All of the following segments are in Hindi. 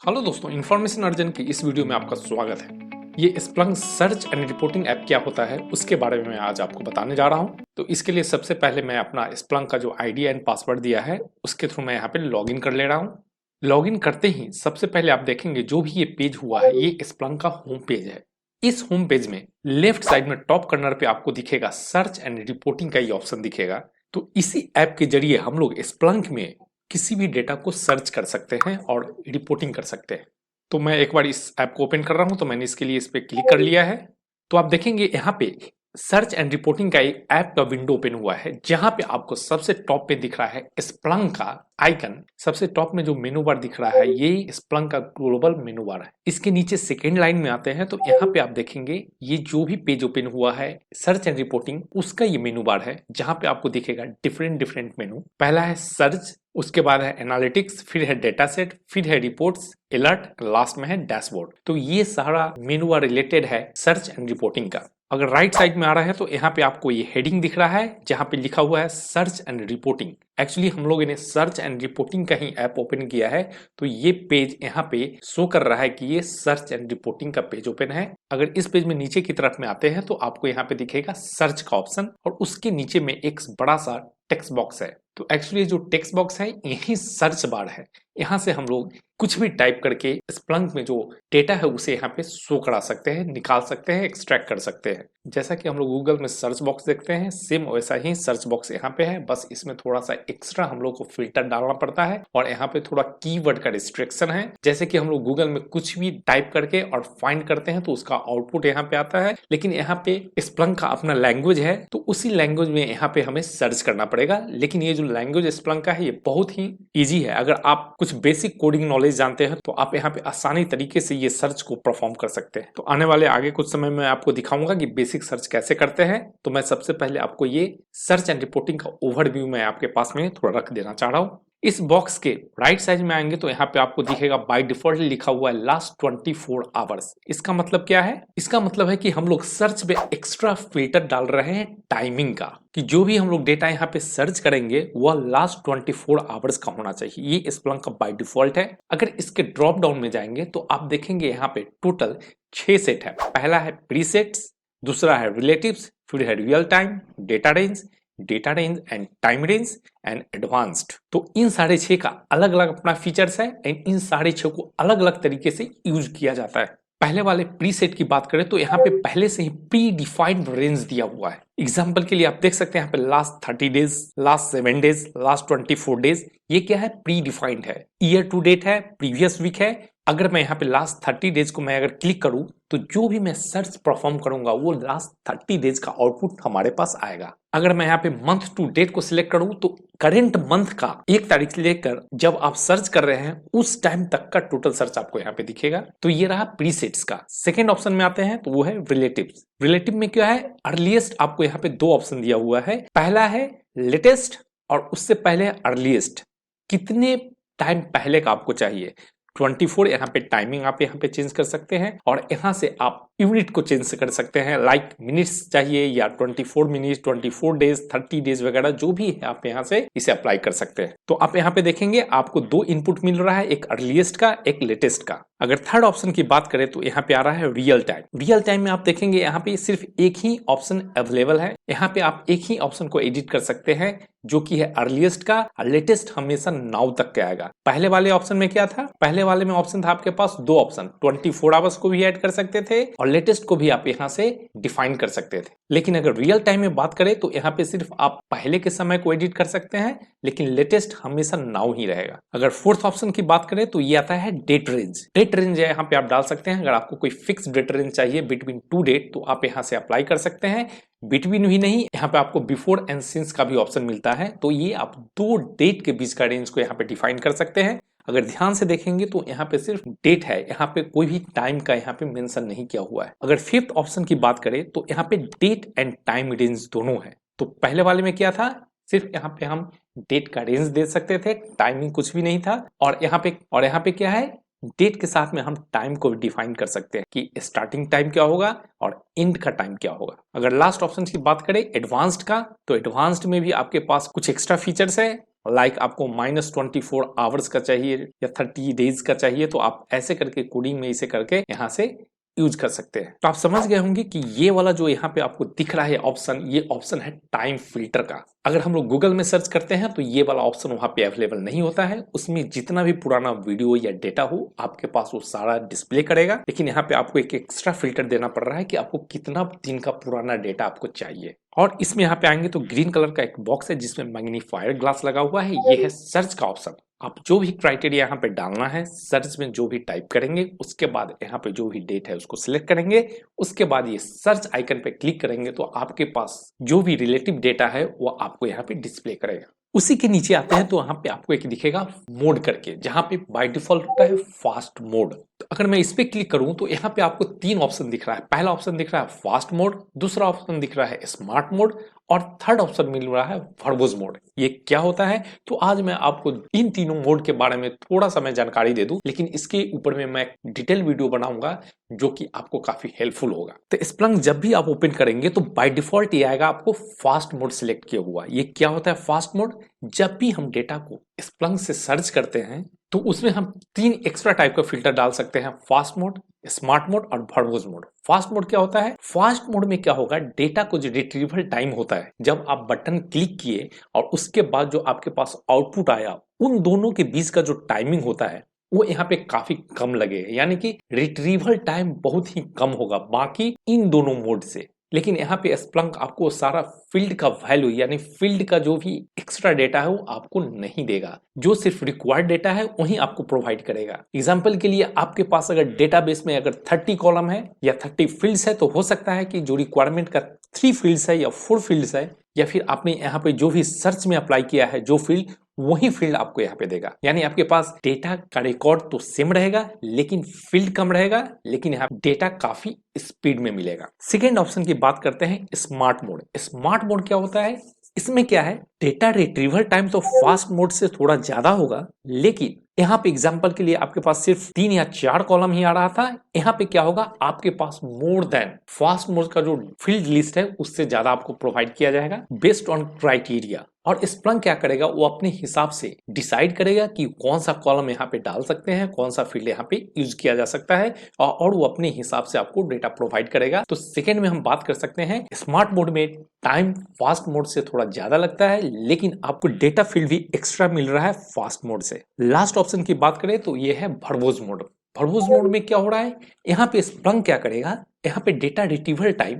हेलो दोस्तों, इन्फॉर्मेशन अर्जन की इस वीडियो में आपका स्वागत है। ये Splunk search and reporting app क्या होता है उसके बारे में मैं आज आपको बताने जा रहा हूं। तो इसके लिए सबसे पहले मैं अपना स्प्लंक का जो आईडी एंड पासवर्ड दिया है उसके थ्रू मैं यहाँ पे लॉगिन कर ले रहा हूँ। लॉगिन करते ही सबसे पहले आप देखेंगे जो भी ये पेज हुआ है ये स्प्लंक का होम पेज है। इस होम पेज में लेफ्ट साइड में टॉप कॉर्नर पे आपको दिखेगा सर्च एंड रिपोर्टिंग का ये ऑप्शन दिखेगा। तो इसी ऐप के जरिए हम लोग स्प्लंक में किसी भी डेटा को सर्च कर सकते हैं और रिपोर्टिंग कर सकते हैं। तो मैं एक बार इस ऐप को ओपन कर रहा हूं, तो मैंने इसके लिए इस पे क्लिक कर लिया है। तो आप देखेंगे यहाँ पे सर्च एंड रिपोर्टिंग का एक ऐप का विंडो ओपन हुआ है, जहां पे आपको सबसे टॉप पे दिख रहा है स्प्लंक का आइकन। सबसे टॉप में जो मेनू बार दिख रहा है ये स्प्लंक का ग्लोबल मेनू बार है। इसके नीचे सेकेंड लाइन में आते हैं तो यहाँ पे आप देखेंगे ये जो भी पेज ओपन हुआ है सर्च एंड रिपोर्टिंग उसका ये मेनू बार है, जहां पे आपको दिखेगा डिफरेंट डिफरेंट मेनू। पहला है सर्च, उसके बाद है एनालिटिक्स, फिर है डेटा सेट, फिर है रिपोर्ट्स, अलर्ट, लास्ट में है डैशबोर्ड। तो ये सारा मेनू रिलेटेड है सर्च एंड रिपोर्टिंग का। अगर राइट साइड में आ रहा है तो यहाँ पे आपको ये हेडिंग दिख रहा है जहां पे लिखा हुआ है सर्च एंड रिपोर्टिंग। एक्चुअली हम लोगों ने सर्च एंड रिपोर्टिंग का ही ऐप ओपन किया है, तो ये पेज यहाँ पे शो कर रहा है कि ये सर्च एंड रिपोर्टिंग का पेज ओपन है। अगर इस पेज में नीचे की तरफ में आते हैं तो आपको यहाँ पे दिखेगा सर्च का ऑप्शन और उसके नीचे में एक बड़ा सा टेक्स्ट बॉक्स है। तो एक्चुअली जो टेक्स्ट बॉक्स है यही सर्च बार है। यहाँ से हम लोग कुछ भी टाइप करके स्प्लंक में जो डेटा है उसे यहाँ पे शो करा सकते हैं, निकाल सकते हैं, एक्सट्रैक्ट कर सकते हैं। जैसा कि हम लोग गूगल में सर्च बॉक्स देखते हैं सेम वैसा ही सर्च बॉक्स यहाँ पे है, बस इसमें थोड़ा सा एक्स्ट्रा हम लोग को फिल्टर डालना पड़ता है और यहाँ पे थोड़ा कीवर्ड का रिस्ट्रिक्शन है। जैसे कि हम लोग गूगल में कुछ भी टाइप करके और फाइंड करते हैं तो उसका आउटपुट यहाँ पे आता है, लेकिन यहाँ पे स्प्लंक का अपना लैंग्वेज है तो उसी लैंग्वेज में यहाँ पे हमें सर्च करना पड़ेगा। लेकिन ये जो लैंग्वेज स्प्लंक का है ये बहुत ही ईजी है। अगर आप कुछ बेसिक कोडिंग नॉलेज जानते हैं तो आप यहाँ पे आसानी तरीके से ये सर्च को परफॉर्म कर सकते हैं। तो आने वाले आगे कुछ समय में आपको दिखाऊंगा कि बेसिक सर्च कैसे करते हैं। तो मैं सबसे पहले आपको ये सर्च एंड रिपोर्टिंग का ओवरव्यू मैं आपके पास में थोड़ा रख देना चाह रहा हूँ। इस बॉक्स के राइट साइड में आएंगे तो यहाँ पे आपको दिखेगा बाय डिफॉल्ट लिखा हुआ है लास्ट 24 आवर्स। इसका मतलब क्या है? इसका मतलब है कि हम लोग सर्च पे एक्स्ट्रा फिल्टर डाल रहे हैं टाइमिंग का, कि जो भी हम लोग डेटा यहाँ पे सर्च करेंगे वह लास्ट 24 आवर्स का होना चाहिए। ये स्प्लंक का बाय डिफॉल्ट है। अगर इसके ड्रॉप डाउन में जाएंगे तो आप देखेंगे यहाँ पे टोटल 6 सेट है। पहला है प्रीसेट्स, दूसरा है रिलेटिव्स, फिर है real time, data range and time range and advanced. तो इन साढ़े 6 का अलग अलग अपना फीचर्स है एंड इन साढ़े 6 को अलग अलग तरीके से यूज किया जाता है। पहले वाले प्रीसेट की बात करें तो यहाँ पे पहले से ही प्री डिफाइंड रेंज दिया हुआ है। एग्जाम्पल के लिए आप देख सकते हैं यहाँ पे last 30 days, last 7 days, last 24 days, ये क्या है? प्री डिफाइंड है। ईयर टू डेट है, प्रीवियस वीक है। अगर मैं यहाँ पे लास्ट 30 डेज को मैं अगर क्लिक करूं तो जो भी मैं सर्च परफॉर्म करूंगा वो लास्ट 30 डेज का आउटपुट हमारे पास आएगा। अगर मैं यहाँ पे मंथ टू डेट को सिलेक्ट करूं तो करेंट मंथ का 1 तारीख से लेकर जब आप सर्च कर रहे हैं उस टाइम तक का टोटल सर्च आपको यहाँ पे दिखेगा। तो ये रहा प्रीसेट्स का। सेकेंड ऑप्शन में आते हैं तो वो है रिलेटिव्स। रिलेटिव में क्या है? अर्लीस्ट आपको यहाँ पे 2 ऑप्शन दिया हुआ है। पहला है लेटेस्ट और उससे पहले अर्लीस्ट। कितने टाइम पहले का आपको चाहिए? 24 यहाँ पे टाइमिंग आप यहाँ पे चेंज कर सकते हैं और यहाँ से आप यूनिट को चेंज कर सकते हैं, लाइक मिनट्स चाहिए या 24 मिनट्स, 24 डेज, 30 डेज वगैरह जो भी है आप यहाँ से इसे अप्लाई कर सकते हैं। तो आप यहाँ पे देखेंगे आपको 2 इनपुट मिल रहा है, एक अर्लीस्ट का, एक लेटेस्ट का। अगर थर्ड ऑप्शन की बात करें तो यहाँ पे आ रहा है रियल टाइम। रियल टाइम में आप देखेंगे यहाँ पे सिर्फ एक ही ऑप्शन अवेलेबल है। यहाँ पे आप एक ही ऑप्शन को एडिट कर सकते हैं जो कि है अर्लीस्ट का। लेटेस्ट हमेशा नाउ तक के आएगा। पहले वाले ऑप्शन में क्या था? पहले वाले में ऑप्शन था आपके पास 2 ऑप्शन, 24 आवर्स को भी ऐड कर सकते थे और लेटेस्ट को भी आप यहाँ से डिफाइन कर सकते थे। लेकिन अगर रियल टाइम में बात करें तो यहाँ पे सिर्फ आप पहले के समय को एडिट कर सकते हैं, लेकिन लेटेस्ट हमेशा नाउ ही रहेगा। अगर फोर्थ ऑप्शन की बात करें तो ये आता है डेट रेंज। डेट रेंज है, यहाँ पे आप डाल सकते हैं। अगर आपको कोई फिक्स डेट रेंज चाहिए बिटवीन 2 डेट तो आप यहाँ से अप्लाई कर सकते हैं। बिटवीन भी नहीं, यहाँ पे आपको बिफोर एंड सिंस का भी ऑप्शन मिलता है। तो ये आप 2 डेट के बीच का रेंज को यहाँ पे डिफाइन कर सकते हैं। अगर ध्यान से देखेंगे तो यहाँ पे सिर्फ डेट है, यहाँ पे कोई भी टाइम का यहाँ पे मेंशन नहीं किया हुआ है। अगर फिफ्थ ऑप्शन की बात करें तो यहाँ पे डेट एंड टाइम रेंज दोनों है। तो पहले वाले में क्या था? सिर्फ यहाँ पे हम डेट का रेंज दे सकते थे, टाइमिंग कुछ भी नहीं था। और यहाँ पे क्या है? डेट के साथ में हम टाइम को डिफाइन कर सकते हैं कि स्टार्टिंग टाइम क्या होगा और एंड का टाइम क्या होगा। अगर लास्ट ऑप्शन की बात करें एडवांस्ड का, तो एडवांस्ड में भी आपके पास कुछ एक्स्ट्रा फीचर्स है लाइक आपको -24 आवर्स का चाहिए या 30 डेज का चाहिए, तो आप ऐसे करके कोडिंग में इसे करके यहाँ से यूज कर सकते हैं। तो आप समझ गए होंगे कि ये वाला जो यहाँ पे आपको दिख रहा है ऑप्शन, ये ऑप्शन है टाइम फिल्टर का। अगर हम लोग गूगल में सर्च करते हैं तो ये वाला ऑप्शन वहां पे अवेलेबल नहीं होता है। उसमें जितना भी पुराना वीडियो या डेटा हो आपके पास वो सारा डिस्प्ले करेगा, लेकिन यहाँ पे आपको एक एक्स्ट्रा फिल्टर देना पड़ रहा है कि आपको कितना दिन का पुराना डेटा आपको चाहिए। और इसमें यहाँ पे आएंगे तो ग्रीन कलर का एक बॉक्स है जिसमें मैग्नीफायर ग्लास लगा हुआ है, ये है सर्च का ऑप्शन। आप जो भी क्राइटेरिया यहाँ पे डालना है, सर्च में जो भी टाइप करेंगे, उसके बाद यहाँ पे जो भी डेट है उसको सिलेक्ट करेंगे, उसके बाद ये सर्च आइकन पे क्लिक करेंगे तो आपके पास जो भी रिलेटिव डेटा है वो आपको यहाँ पे डिस्प्ले करेगा। उसी के नीचे आते हैं तो यहाँ पे आपको एक दिखेगा मोड करके, जहां पे बाय डिफॉल्ट होता है फास्ट मोड। तो अगर मैं इस पे क्लिक करूं तो यहाँ पे आपको 3 ऑप्शन दिख रहा है। पहला ऑप्शन दिख रहा है फास्ट मोड, दूसरा ऑप्शन दिख रहा है स्मार्ट मोड, और थर्ड ऑप्शन मिल रहा है वर्बोज मोड। ये क्या होता है, तो आज मैं आपको इन तीनों मोड के बारे में थोड़ा सा मैं जानकारी दे दूं, लेकिन इसके ऊपर में मैं डिटेल वीडियो बनाऊंगा जो कि आपको काफी हेल्पफुल होगा। तो स्प्लंक जब भी आप ओपन करेंगे तो बाय डिफॉल्ट ये आएगा आपको फास्ट मोड सिलेक्ट किया हुआ। ये क्या होता है फास्ट मोड, जब भी हम डेटा को स्प्लंक से सर्च करते हैं तो उसमें हम 3 एक्स्ट्रा टाइप का फिल्टर डाल सकते हैं, फास्ट मोड, स्मार्ट मोड और वर्बोज मोड। फास्ट मोड क्या होता है, फास्ट मोड में क्या होगा, डेटा को जो रिट्रीवल टाइम होता है, जब आप बटन क्लिक किए और उसके बाद जो आपके पास आउटपुट आया, उन दोनों के बीच का जो टाइमिंग होता है वो यहाँ पे काफी कम लगे, यानी कि रिट्रीवल टाइम बहुत ही कम होगा बाकी इन दोनों मोड से। लेकिन यहाँ पे स्प्लंक आपको सारा फील्ड का वैल्यू यानी फील्ड का जो भी एक्स्ट्रा डेटा है वो आपको नहीं देगा, जो सिर्फ रिक्वायर्ड डेटा है वही आपको प्रोवाइड करेगा। एग्जांपल के लिए आपके पास अगर डेटाबेस में अगर 30 कॉलम है या 30 फील्ड्स है, तो हो सकता है कि जो रिक्वायरमेंट का 3 फील्ड्स है या 4 फील्ड्स है, या फिर आपने यहाँ पे जो भी सर्च में अप्लाई किया है जो फील्ड, वही फील्ड आपको यहाँ पे देगा। यानी आपके पास डेटा का रिकॉर्ड तो सेम रहेगा लेकिन फील्ड कम रहेगा, लेकिन यहाँ डेटा काफी स्पीड में मिलेगा। सेकेंड ऑप्शन की बात करते हैं स्मार्ट मोड। स्मार्ट मोड क्या होता है, इसमें क्या है, डेटा रिट्रीवल टाइम तो फास्ट मोड से थोड़ा ज्यादा होगा, लेकिन यहाँ पे एग्जांपल के लिए आपके पास सिर्फ 3 या 4 कॉलम ही आ रहा था, यहाँ पे क्या होगा, आपके पास मोर देन फास्ट मोड का जो फील्ड लिस्ट है उससे ज्यादा आपको प्रोवाइड किया जाएगा बेस्ड ऑन क्राइटेरिया। और स्प्लंक क्या करेगा, वो अपने हिसाब से डिसाइड करेगा कि कौन सा कॉलम यहाँ पे डाल सकते हैं, कौन सा फील्ड यहाँ पे यूज किया जा सकता है, और वो अपने हिसाब से आपको डेटा प्रोवाइड करेगा। तो सेकेंड में हम बात कर सकते हैं स्मार्ट मोड में टाइम फास्ट मोड से थोड़ा ज्यादा लगता है, लेकिन आपको डेटा फील्ड भी एक्स्ट्रा मिल रहा है फास्ट मोड से। लास्ट ऑप्शन की बात करें तो ये है वर्बोज मोड। वर्बोज मोड में क्या हो रहा है, यहाँ पे स्प्लंक क्या करेगा, यहाँ पे डेटा रिट्रीवल टाइम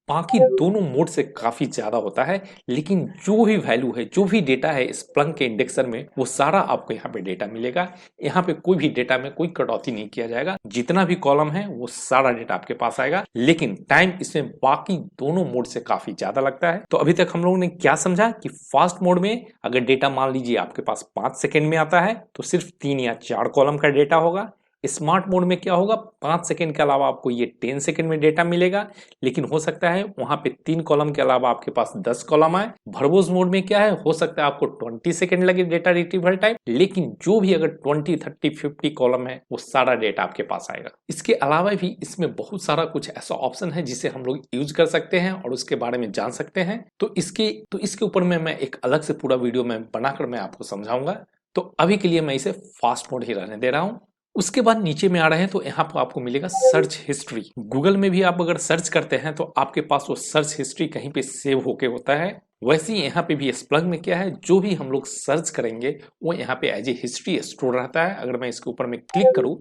बाकी दोनों मोड से काफी ज्यादा होता है, लेकिन जो भी वैल्यू है, जो भी डेटा है स्प्लंक के इंडेक्सर में, वो सारा आपको यहाँ पे डेटा मिलेगा। यहाँ पे कोई भी डेटा में कोई कटौती नहीं किया जाएगा, जितना भी कॉलम है वो सारा डेटा आपके पास आएगा, लेकिन टाइम इसमें बाकी दोनों मोड से काफी ज्यादा लगता है। तो अभी तक हम लोगों ने क्या समझा कि फास्ट मोड में अगर डेटा मान लीजिए आपके पास 5 सेकेंड में आता है तो सिर्फ 3 या 4 कॉलम का डेटा होगा। स्मार्ट मोड में क्या होगा, 5 सेकंड के अलावा आपको ये 10 सेकंड में डेटा मिलेगा, लेकिन हो सकता है वहां पे 3 कॉलम के अलावा आपके पास 10 कॉलम आए। वर्बोज मोड में क्या है, हो सकता है आपको 20 सेकंड लगे डेटा रिट्रीवल टाइम, लेकिन जो भी अगर 20, 30, 50 कॉलम है वो सारा डेटा आपके पास आएगा। इसके अलावा भी इसमें बहुत सारा कुछ ऐसा ऑप्शन है जिसे हम लोग यूज कर सकते हैं और उसके बारे में जान सकते हैं। तो इसके ऊपर में मैं एक अलग से पूरा वीडियो में बनाकर मैं आपको समझाऊंगा। तो अभी के लिए मैं इसे फास्ट मोड ही रहने दे रहा हूं। उसके बाद नीचे में आ रहे हैं तो यहाँ पर आपको मिलेगा सर्च हिस्ट्री। गूगल में भी आप अगर सर्च करते हैं तो आपके पास वो सर्च हिस्ट्री कहीं पे सेव होके होता है, वैसे ही यहाँ पे भी स्प्लंक में क्या है, जो भी हम लोग सर्च करेंगे वो यहाँ पे एज ए हिस्ट्री स्टोर रहता है। अगर मैं इसके ऊपर में क्लिक करूँ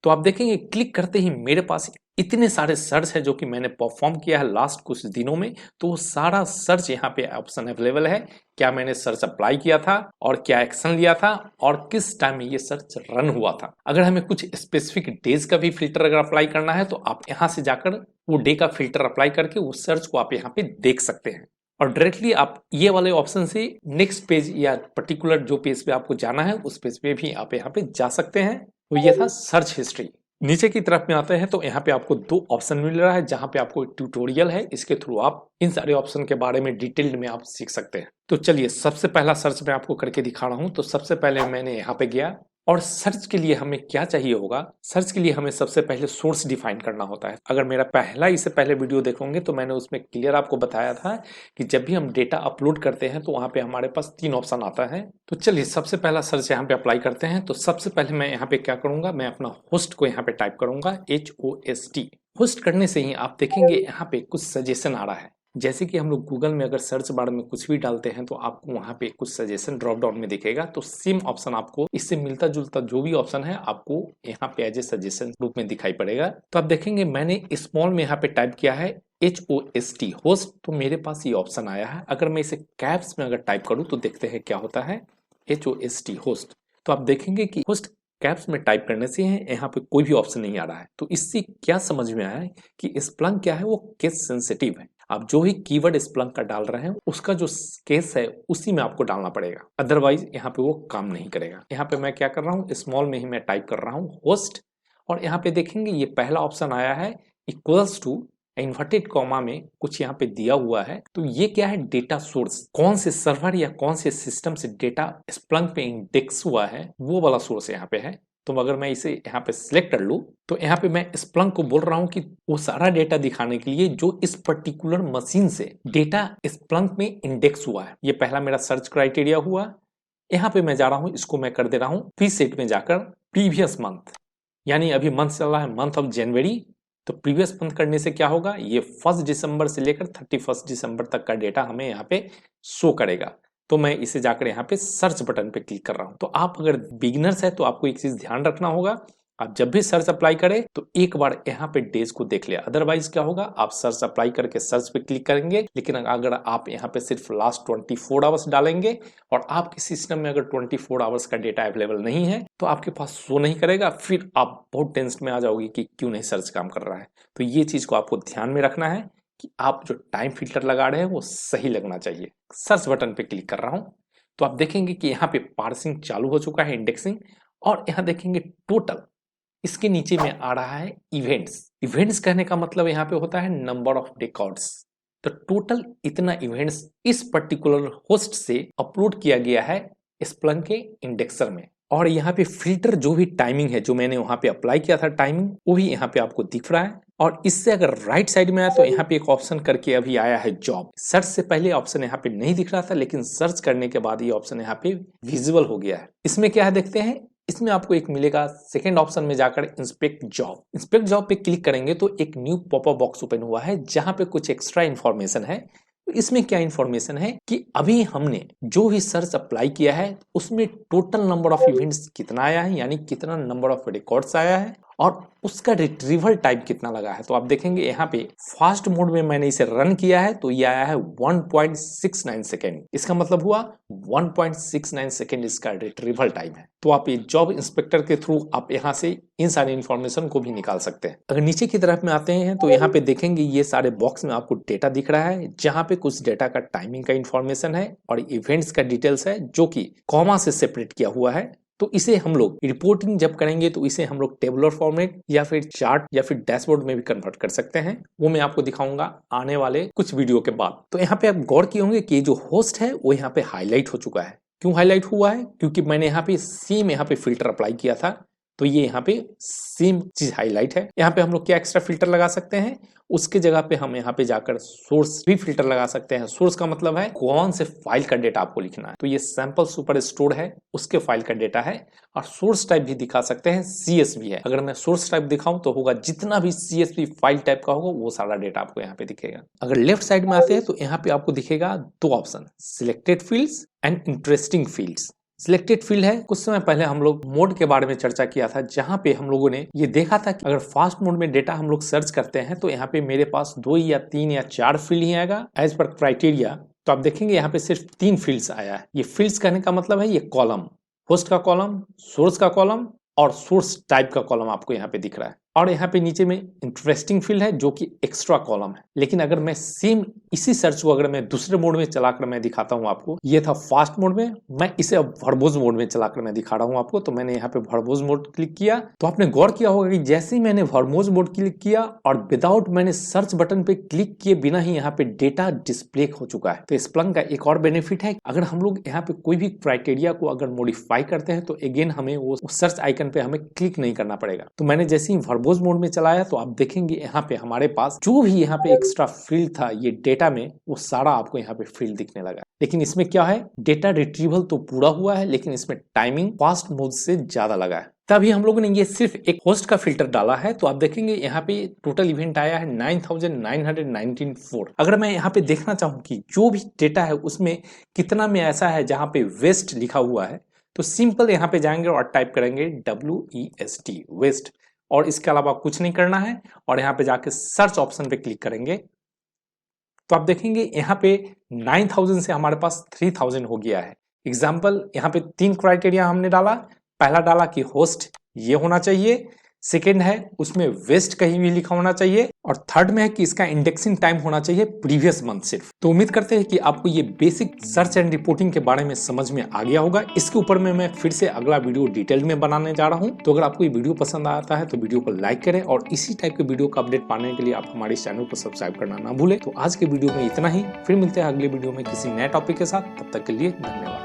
तो आप देखेंगे क्लिक करते ही मेरे पास इतने सारे सर्च है जो कि मैंने परफॉर्म किया है लास्ट कुछ दिनों में, तो वो सारा सर्च यहाँ पे ऑप्शन अवेलेबल है। क्या मैंने सर्च अप्लाई किया था और क्या एक्शन लिया था और किस टाइम में ये सर्च रन हुआ था। अगर हमें कुछ स्पेसिफिक डेज का भी फिल्टर अगर अप्लाई करना है तो आप यहाँ से जाकर वो डे का फिल्टर अप्लाई करके वो सर्च को आप यहाँ पे देख सकते हैं, और डायरेक्टली आप ये वाले ऑप्शन से नेक्स्ट पेज या पर्टिकुलर जो पेज पे आपको जाना है उस पेज पे भी आप यहाँ पे जा सकते हैं। तो ये था सर्च हिस्ट्री। नीचे की तरफ में आते हैं तो यहाँ पे आपको 2 ऑप्शन मिल रहा है जहाँ पे आपको ट्यूटोरियल है, इसके थ्रू आप इन सारे ऑप्शन के बारे में डिटेल्ड में आप सीख सकते हैं। तो चलिए सबसे पहला सर्च मैं आपको करके दिखा रहा हूँ। तो सबसे पहले मैंने यहाँ पे गया और सर्च के लिए हमें क्या चाहिए होगा, सर्च के लिए हमें सबसे पहले सोर्स डिफाइन करना होता है। अगर मेरा पहला इससे पहले वीडियो देखोगे तो मैंने उसमें क्लियर आपको बताया था कि जब भी हम डेटा अपलोड करते हैं तो वहां पे हमारे पास 3 ऑप्शन आता है। तो चलिए सबसे पहला सर्च यहाँ पे अप्लाई करते हैं। तो सबसे पहले मैं यहाँ पे क्या करूंगा, मैं अपना होस्ट को यहाँ पे टाइप करूंगा HOST। होस्ट करने से ही आप देखेंगे यहाँ पे कुछ सजेशन आ रहा है। जैसे कि हम लोग गूगल में अगर सर्च बार में कुछ भी डालते हैं तो आपको वहां पे कुछ सजेशन ड्रॉप डाउन में दिखेगा। तो सेम ऑप्शन आपको इससे मिलता जुलता जो भी ऑप्शन है आपको यहाँ पे एज ए सजेशन रूप में दिखाई पड़ेगा। तो आप देखेंगे मैंने स्मॉल में यहाँ पे टाइप किया है HOST होस्ट, तो मेरे पास ये ऑप्शन आया है। अगर मैं इसे कैप्स में अगर टाइप करूं तो देखते हैं क्या होता है, HOST होस्ट। तो आप देखेंगे कि होस्ट कैप्स में टाइप करने से यहाँ पे कोई भी ऑप्शन नहीं आ रहा है। तो इससे क्या समझ में आया है कि स्प्लंक क्या है, वो केस सेंसिटिव है। आप जो ही कीवर्ड स्प्लंक का डाल रहे हैं उसका जो केस है उसी में आपको डालना पड़ेगा, अदरवाइज यहाँ पे वो काम नहीं करेगा। यहाँ पे मैं क्या कर रहा हूँ, स्मॉल में ही मैं टाइप कर रहा हूँ होस्ट, और यहाँ पे देखेंगे ये पहला ऑप्शन आया है इक्वल्स टू इन्वर्टेड कॉमा में कुछ यहाँ पे दिया हुआ है। तो ये क्या है, डेटा सोर्स, कौन से सर्वर या कौन से सिस्टम से डेटा स्प्लंक पे इंडेक्स हुआ है वो वाला सोर्स यहाँ पे है। तो अगर मैं इसे यहाँ पे सिलेक्ट कर लूँ तो यहाँ पे मैं स्प्लंक को बोल रहा हूँ कि वो सारा डेटा दिखाने के लिए जो इस पर्टिकुलर मशीन से डेटा स्प्लंक में इंडेक्स हुआ है। ये पहला मेरा सर्च क्राइटेरिया हुआ। यहाँ पे मैं जा रहा हूँ, इसको मैं कर दे रहा हूँ प्रीसेट में जाकर प्रीवियस मंथ, यानी अभी मंथ चल रहा है मंथ ऑफ जनवरी। तो प्रीवियस मंथ करने से क्या होगा, ये 1 दिसंबर से लेकर 31 दिसंबर तक का डेटा हमें यहाँ पे शो करेगा। तो मैं इसे जाकर यहाँ पे सर्च बटन पे क्लिक कर रहा हूँ। तो आप अगर बिगिनर्स है तो आपको एक चीज ध्यान रखना होगा, आप जब भी सर्च अप्लाई करें तो एक बार यहाँ पे डेज को देख ले, अदरवाइज क्या होगा, आप सर्च अप्लाई करके सर्च पे क्लिक करेंगे, लेकिन अगर आप यहाँ पे सिर्फ लास्ट 24 आवर्स डालेंगे और आपके सिस्टम में अगर 24 आवर्स का डेटा अवेलेबल नहीं है तो आपके पास शो नहीं करेगा, फिर आप बहुत टेंशन में आ जाओगे कि क्यों नहीं सर्च काम कर रहा है। तो ये चीज को आपको ध्यान में रखना है कि आप जो टाइम फिल्टर लगा रहे हैं वो सही लगना चाहिए। सर्च बटन पे क्लिक कर रहा हूं तो आप देखेंगे कि यहाँ पे पार्सिंग चालू हो चुका है, इंडेक्सिंग, और यहाँ देखेंगे टोटल, इसके नीचे में आ रहा है इवेंट्स। इवेंट्स कहने का मतलब यहाँ पे होता है नंबर ऑफ रिकॉर्ड्स। तो टोटल इतना इवेंट्स इस पर्टिकुलर होस्ट से अपलोड किया गया है स्प्लंक के इंडेक्सर में। और यहाँ पे फिल्टर जो भी टाइमिंग है जो मैंने वहां पे अप्लाई किया था टाइमिंग, वो भी यहाँ पे आपको दिख रहा है। और इससे अगर राइट साइड में आया तो यहाँ पे एक ऑप्शन करके अभी आया है जॉब। सर्च से पहले ऑप्शन यहाँ पे नहीं दिख रहा था, लेकिन सर्च करने के बाद ये ऑप्शन यहाँ पे विजिबल हो गया है। इसमें क्या है देखते हैं, इसमें आपको एक मिलेगा सेकंड ऑप्शन में जाकर इंस्पेक्ट जॉब। इंस्पेक्ट जॉब पे क्लिक करेंगे तो एक न्यू पॉपअप बॉक्स ओपन हुआ है जहां पे कुछ एक्स्ट्रा इंफॉर्मेशन है। तो इसमें क्या इंफॉर्मेशन है कि अभी हमने जो भी सर्च अप्लाई किया है उसमें टोटल नंबर ऑफ इवेंट्स कितना आया है, यानी कितना नंबर ऑफ रिकॉर्ड्स आया है, और उसका रिट्रीवल टाइम कितना लगा है। तो आप देखेंगे यहाँ पे फास्ट मोड में मैंने इसे रन किया है तो ये आया है 1.69 सेकेंड। इसका मतलब हुआ 1.69 सेकेंड इसका रिट्रीवल टाइम है। तो आप ये जॉब इंस्पेक्टर के थ्रू आप यहाँ से इन सारे इंफॉर्मेशन को भी निकाल सकते हैं। अगर नीचे की तरफ में आते हैं तो यहाँ पे देखेंगे ये सारे बॉक्स में आपको डेटा दिख रहा है, जहाँ पे कुछ डेटा का टाइमिंग का इंफॉर्मेशन है और इवेंट्स का डिटेल्स है जो कि कॉमा से सेपरेट किया हुआ है। तो इसे हम लोग रिपोर्टिंग जब करेंगे तो इसे हम लोग टेबुलर फॉर्मेट या फिर चार्ट या फिर डैशबोर्ड में भी कन्वर्ट कर सकते हैं। वो मैं आपको दिखाऊंगा आने वाले कुछ वीडियो के बाद। तो यहाँ पे आप गौर किए होंगे कि जो होस्ट है वो यहाँ पे हाईलाइट हो चुका है। क्यों हाईलाइट हुआ है, क्योंकि मैंने यहाँ पे सेम यहाँ पे फिल्टर अप्लाई किया था तो ये यहाँ पे सेम चीज हाईलाइट है। यहाँ पे हम लोग क्या एक्स्ट्रा फिल्टर लगा सकते हैं, उसके जगह पे हम यहाँ पे जाकर सोर्स भी फिल्टर लगा सकते हैं। सोर्स का मतलब है कौन से फाइल का डेटा आपको लिखना है। तो ये सैंपल सुपर स्टोर है, उसके फाइल का डेटा है। और सोर्स टाइप भी दिखा सकते हैं, CSV है। अगर मैं सोर्स टाइप दिखाऊं तो होगा जितना भी CSV फाइल टाइप का होगा वो सारा डेटा आपको यहाँ पे दिखेगा। अगर लेफ्ट साइड में आते हैं तो यहाँ पे आपको दिखेगा 2 option, selected fields and interesting fields. Selected field है, कुछ समय पहले हम लोग मोड के बारे में चर्चा किया था, जहां पे हम लोगों ने ये देखा था कि अगर फास्ट मोड में डेटा हम लोग सर्च करते हैं तो यहाँ पे मेरे पास 2 या 3 या 4 फील्ड ही आएगा एज पर क्राइटेरिया। तो आप देखेंगे यहाँ पे सिर्फ 3 फील्ड्स आया है। ये फील्ड्स कहने का मतलब है ये कॉलम, होस्ट का कॉलम, सोर्स का कॉलम और सोर्स टाइप का कॉलम आपको यहाँ पे दिख रहा है। और यहाँ पे नीचे में इंटरेस्टिंग फील्ड है जो कि एक्स्ट्रा कॉलम है। लेकिन अगर मैं सेम इसी सर्च को अगर मैं दूसरे मोड में चलाकर मैं दिखाता हूँ आपको, ये था फास्ट मोड में, मैं इसे अब वर्बोज मोड में चलाकर मैं दिखा रहा हूँ आपको। तो मैंने यहाँ पे वर्बोज मोड क्लिक किया, तो आपने गौर किया होगा कि जैसे ही मैंने वर्बोज मोड क्लिक किया और विदाउट मैंने सर्च बटन पे क्लिक किए बिना ही यहाँ पे डेटा डिस्प्ले हो चुका है। तो स्प्लंक का एक और बेनिफिट है, अगर हम लोग यहाँ पे कोई भी क्राइटेरिया को अगर मॉडिफाई करते हैं तो अगेन हमें वो सर्च आइकन पे हमें क्लिक नहीं करना पड़ेगा। तो मैंने जैसे ही वर्बोज मोड में चलाया तो आप देखेंगे यहाँ पे हमारे पास जो भी यहाँ पे एक्स्ट्रा फील्ड था ये डेटा में, वो सारा आपको यहाँ पे फील्ड दिखने लगा। लेकिन इसमें क्या है, डेटा रिट्रीवल तो पूरा हुआ है लेकिन इसमें टाइमिंग फास्ट मोड से ज्यादा लगा है। तभी हम लोगों ने ये सिर्फ एक होस्ट का फिल्टर डाला है। तो आप देखेंगे यहाँ पे टोटल इवेंट आया है 9994। अगर मैं यहाँ पे देखना चाहूँ कि जो भी डेटा है उसमें कितना में ऐसा है जहाँ पे वेस्ट लिखा हुआ है, तो सिंपल यहाँ पे जाएंगे और टाइप करेंगे WEST वेस्ट, और इसके अलावा कुछ नहीं करना है। और यहाँ पे जाके सर्च ऑप्शन पे क्लिक करेंगे तो आप देखेंगे यहाँ पे 9000 से हमारे पास 3000 हो गया है। एग्जाम्पल यहाँ पे 3 क्राइटेरिया हमने डाला। पहला डाला कि होस्ट ये होना चाहिए, सेकेंड है उसमें वेस्ट कहीं भी लिखा होना चाहिए, और थर्ड में है कि इसका इंडेक्सिंग टाइम होना चाहिए प्रीवियस मंथ सिर्फ। तो उम्मीद करते हैं कि आपको ये बेसिक सर्च एंड रिपोर्टिंग के बारे में समझ में आ गया होगा। इसके ऊपर में मैं फिर से अगला वीडियो डिटेल में बनाने जा रहा हूँ। तो अगर आपको ये वीडियो पसंद आता है तो वीडियो को लाइक करें, और इसी टाइप के वीडियो का अपडेट पाने के लिए आप हमारे चैनल को सब्सक्राइब करना ना भूलें। तो आज के वीडियो में इतना ही, फिर मिलते हैं अगले वीडियो में किसी नए टॉपिक के साथ। तब तक के लिए धन्यवाद।